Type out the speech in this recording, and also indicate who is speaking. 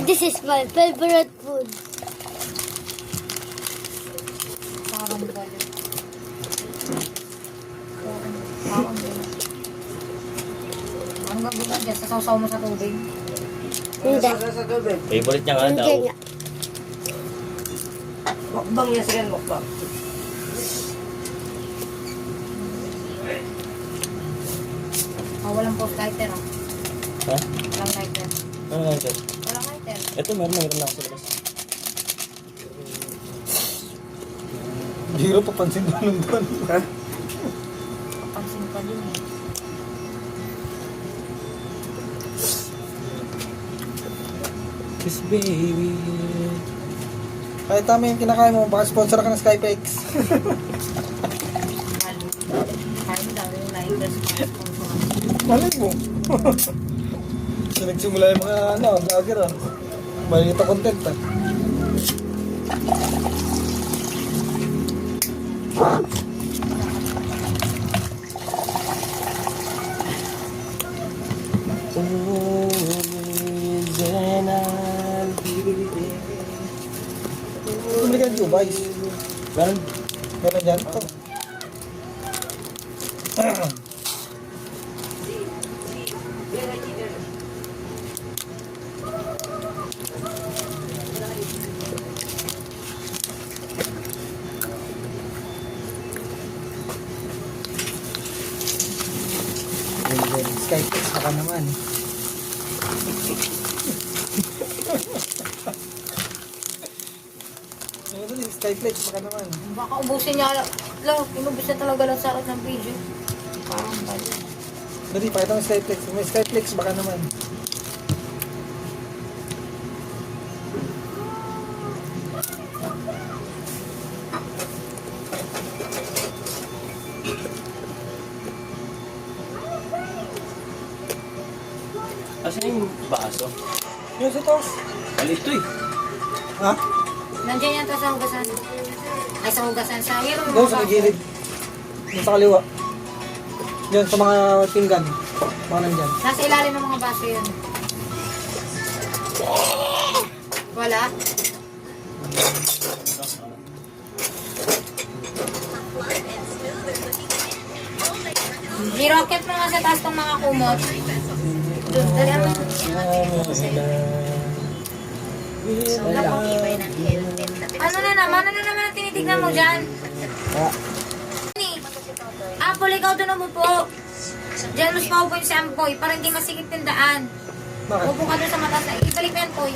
Speaker 1: This is my favorite food.
Speaker 2: Parang galit. Parang galit. Ang gagawin na dyan, sasaw mo sa tubig.
Speaker 1: Hindi.
Speaker 3: Favorite niya nga daw.
Speaker 1: Hindi nga.
Speaker 4: Mukbang yan sila, mukbang.
Speaker 2: Oh, walang post lighter, oh.
Speaker 3: Ha?
Speaker 2: Walang lighter.
Speaker 3: Ano nga ito?
Speaker 2: Walang lighter.
Speaker 3: Ito, meron na ako sa labas.
Speaker 5: Biro papansin mo nung doon.
Speaker 4: Ha?
Speaker 2: Kapansin ka din, eh.
Speaker 3: Kiss baby.
Speaker 5: Kahit tama yung kinakain mo, baka sponsor ka ng Skypex.
Speaker 2: Kahit daw yung lighter sa
Speaker 5: Malay mo. So, nagsimula yung mga vlogger ah. Malita content ah. Bumili ka ng Jubays.
Speaker 3: Meron.
Speaker 5: Meron dyan. Ito. Skypex baka naman. Skyflex baka naman.
Speaker 2: Baka ubusin niya. Lang, inubos na talaga lang sa akin ng video. Parang bali.
Speaker 5: Dali, pakita mo Skyflex. May Skyflex baka naman.
Speaker 3: Asan yung baso?
Speaker 5: Yun sa taas.
Speaker 3: Alito eh.
Speaker 5: Ha?
Speaker 2: Nandiyan yan to sa hugasan. Ay, sa hugasan. Sa hero mo.
Speaker 5: Doon sa may gilid. Doon sa kaliwa. Diyan sa mga pinggan. Mga nandyan.
Speaker 2: Nasa ilalim ng mga baso yun. Wala? I-rocket mo nga sa taas ng mga kumot. Doon, dali mo. Ano na naman ang tinitignan mo dyan? Apple, ikaw doon umupo. Diyan mas paupo yung sampoy para hindi masikip yung daan.
Speaker 5: Bakit?
Speaker 2: Upo ka doon sa mataas na. Ibalik mo yan, Poy.